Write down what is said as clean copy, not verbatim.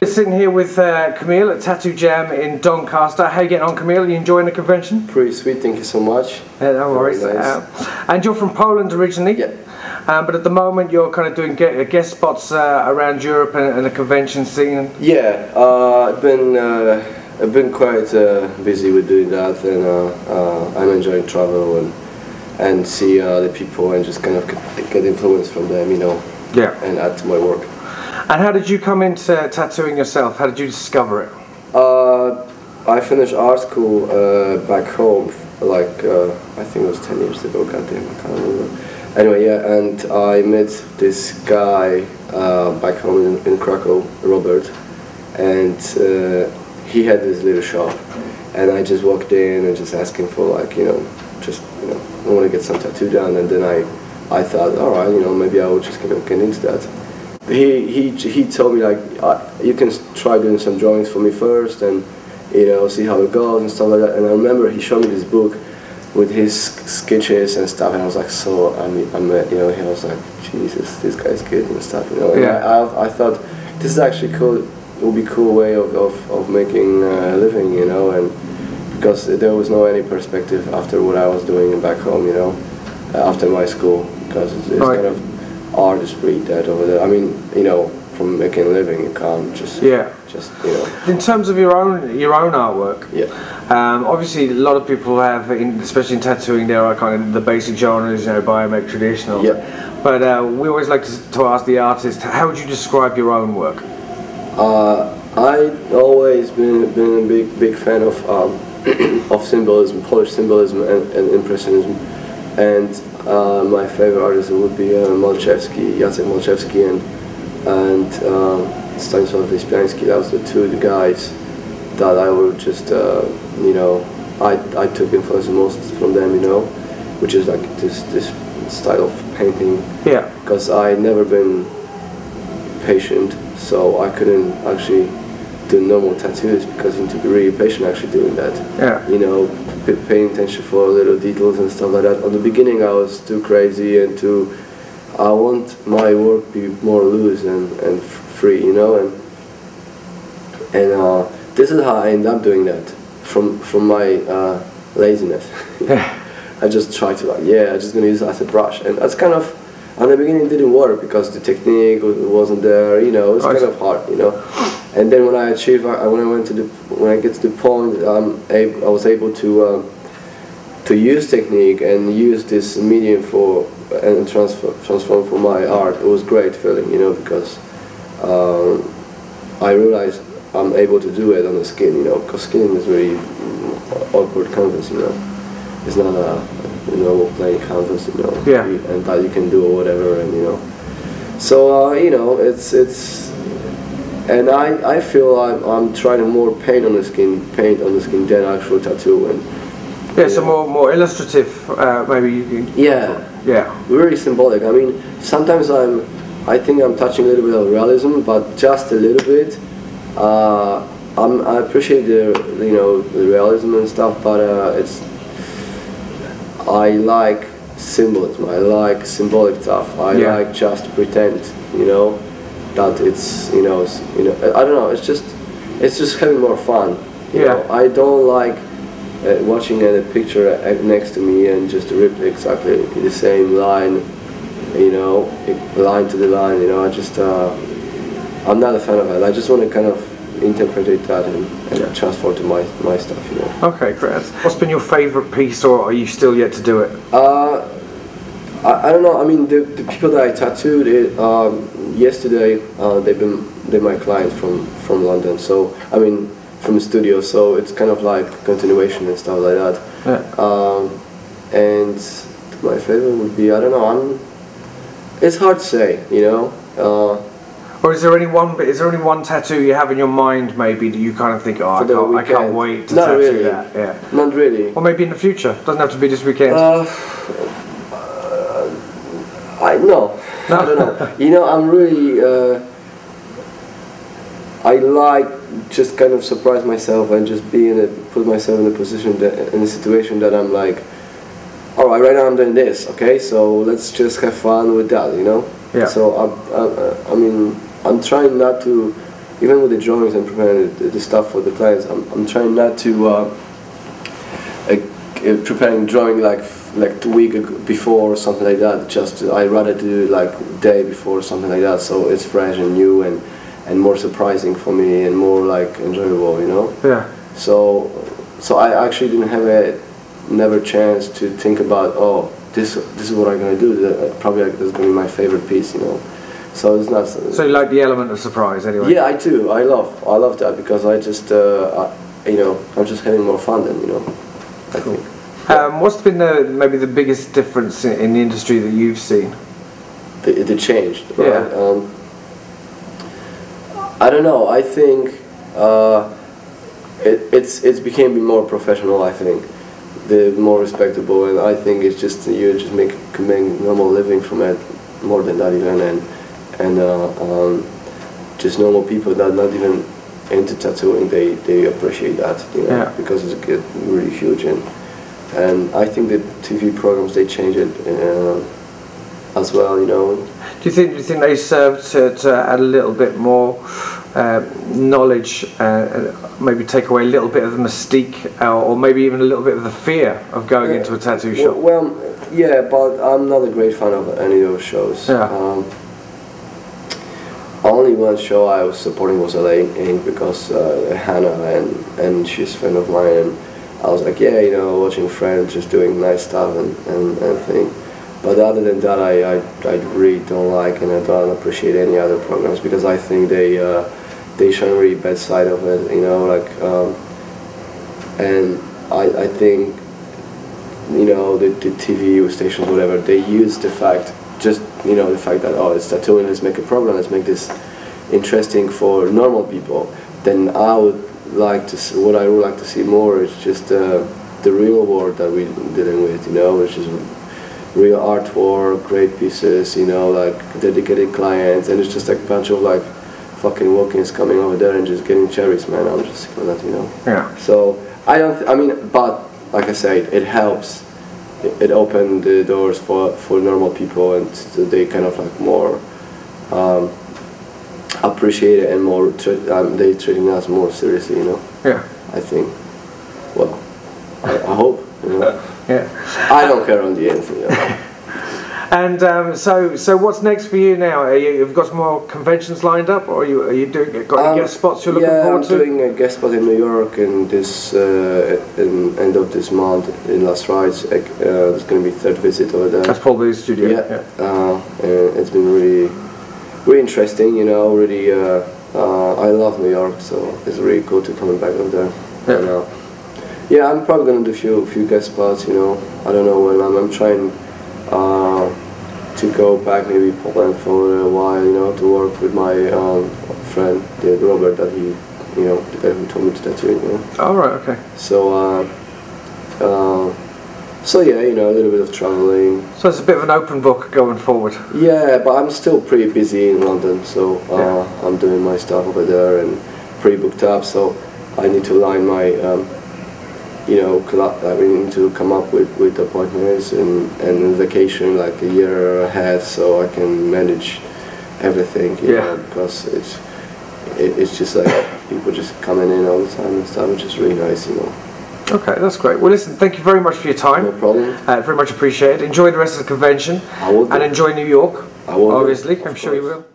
We're sitting here with Kamil at Tattoo Jam in Doncaster. How are you getting on, Kamil? Are you enjoying the convention? Pretty sweet, thank you so much. No worries. Nice. And you're from Poland originally? Yeah. But at the moment you're kind of doing guest spots around Europe and the convention scene? Yeah, I've been quite busy with doing that, and I'm enjoying travel and see the people and just kind of get influence from them, you know, and add to my work. And how did you come into tattooing yourself? How did you discover it? I finished art school back home, like I think it was 10 years ago, goddamn, I can't remember. Anyway, yeah, and I met this guy back home in Krakow, Robert, and he had this little shop, and I just walked in and just asking for, like, I want to get some tattoo done, and then I thought, all right, maybe I would just get into that. He told me, like, you can try doing some drawings for me first, and see how it goes and stuff like that. And I remember he showed me this book with his sketches and stuff, and I was like, he was like, Jesus, this guy's good and stuff, And I thought this is actually cool. It would be a cool way of making a living, and because there was no any perspective after what I was doing back home, after my school, because it's kind of art is pretty dead over there. I mean, from making a living, you can't just In terms of your own artwork, obviously a lot of people have, especially in tattooing, there are kind of the basic genres, biomech, traditional. Yeah. But we always like to ask the artist, how would you describe your own work? I've always been a big fan of of symbolism, Polish symbolism, and impressionism, and my favorite artist would be Jacek Malczewski, and Stanisław Wyspiański. That was the two guys that I would just I took influence most from them, which is like this style of painting. Yeah. Because I never been patient, so I couldn't actually do normal tattoos, because you need to be really patient actually doing that. Yeah. Paying attention for little details and stuff like that. At the beginning I was too crazy and I want my work to be more loose and free, and this is how I end up doing that, from my laziness. I just try to, I'm just going to use it as a brush, and that's kind of, at the beginning it didn't work because the technique wasn't there, it's kind of hard, And then when I achieve, when I get to the point, I was able to use technique and use this medium and transform for my art. It was great feeling, because I realized I'm able to do it on the skin, because skin is really awkward canvas, It's not a plain canvas, and that you can do or whatever, and so it's. And I feel I'm trying to more paint on the skin than actual tattoo, and so more illustrative, maybe. Very symbolic. I mean, sometimes I think I'm touching a little bit of realism, but just a little bit. I appreciate the realism and stuff, but I like symbolism. I like symbolic stuff. I like just to pretend, that it's I don't know, it's just having more fun, I don't like watching a picture next to me and just rip exactly the same line, line to the line, I just I'm not a fan of it. I just want to kind of interpret that and transfer to my stuff, Okay, great. What's been your favorite piece, or are you still yet to do it? I don't know. I mean, the people that I tattooed yesterday, they're my clients from London. So I mean, from the studio. So it's kind of like continuation and stuff like that. Yeah. And my favorite would be, I don't know. It's hard to say, Or is there any one tattoo you have in your mind, maybe, that you kind of think, I can't wait to tattoo that? Yeah. Not really. Or maybe in the future. Doesn't have to be this weekend. I don't know. I'm really. I like just kind of surprise myself and just put myself in a situation that I'm like, all right now I'm doing this, okay, so let's just have fun with that, Yeah. So I mean, I'm trying not to even with the drawings and preparing the stuff for the clients, I'm trying not to preparing drawing like 2 weeks before or something like that. Just I rather do like day before or something like that, so it's fresh and new and more surprising for me and more like enjoyable, you know. Yeah. So I actually didn't have never chance to think about, oh, this is what I'm gonna do. Probably like, this is gonna be my favorite piece, you know. So it's not. So you like the element of surprise, anyway? Yeah, I do. I love that because I just you know, I'm just having more fun then, you know. I think. What's been maybe the biggest difference in the industry that you've seen? The change, right? Yeah. I don't know. I think it's became more professional. I think the more respectable, and I think it's just you just make normal living from it, more than that even, and just normal people that not even into tattooing, they appreciate that, you know, yeah. because it's really huge, and I think the TV programs, they change it as well, you know. Do you think they serve to add a little bit more knowledge, maybe take away a little bit of the mystique, or maybe even a little bit of the fear of going into a tattoo shop? Well, yeah, but I'm not a great fan of any of those shows. Yeah. Only one show I was supporting was LA Ink because Hannah and she's a friend of mine, and I was like, yeah, you know, watching friends just doing nice stuff and thing. But other than that, I really don't like and I don't appreciate any other programs because I think they show a really bad side of it, you know, like, and I think, you know, the TV stations, whatever, they use the fact, just, you know, the fact that, oh, it's tattooing, let's make a program, let's make this interesting for normal people. Then I would like to see, what I would like to see more is just the real world that we're dealing with, you know, which is real artwork, great pieces, you know, like dedicated clients, and it's just like a bunch of like fucking walk-ins coming over there and just getting cherries, man. I'm just sick of that, you know. Yeah. So I don't. I mean, but like I said, it helps. It opened the doors for normal people, and so they kind of like more appreciate it and more. They treating us more seriously, you know. Yeah. I think. Well, I hope. You know? Yeah. I don't care on the end. You know? And so what's next for you now? You've got some more conventions lined up, or are you got any guest spots you're looking forward to? Yeah, I'm doing a guest spot in New York in this in end of this month in Las Rides. There's going to be third visit over there. That's Paul Booth's studio. Yeah. And it's been really interesting. You know, really. I love New York, so it's really cool to come back over there. Yeah. And, yeah, I'm probably going to do a few guest spots. You know, I don't know when. I'm trying. To go back maybe Poland for a while, you know, to work with my friend Robert, that he, you know, the guy who told me to tattoo, you know. Oh, right, okay. So, so yeah, you know, a little bit of traveling. So it's a bit of an open book going forward. Yeah, but I'm still pretty busy in London, so I'm doing my stuff over there and pretty booked up. So I need to line my, you know, I need to come up with appointments and vacation like a year ahead, so I can manage everything. You know, because it's just like people just coming in all the time and stuff, which is really nice, you know. Okay, that's great. Well, listen, thank you very much for your time. No problem. Very much appreciated. Enjoy the rest of the convention. I will do. And enjoy New York. I will. Obviously, I'm sure you will.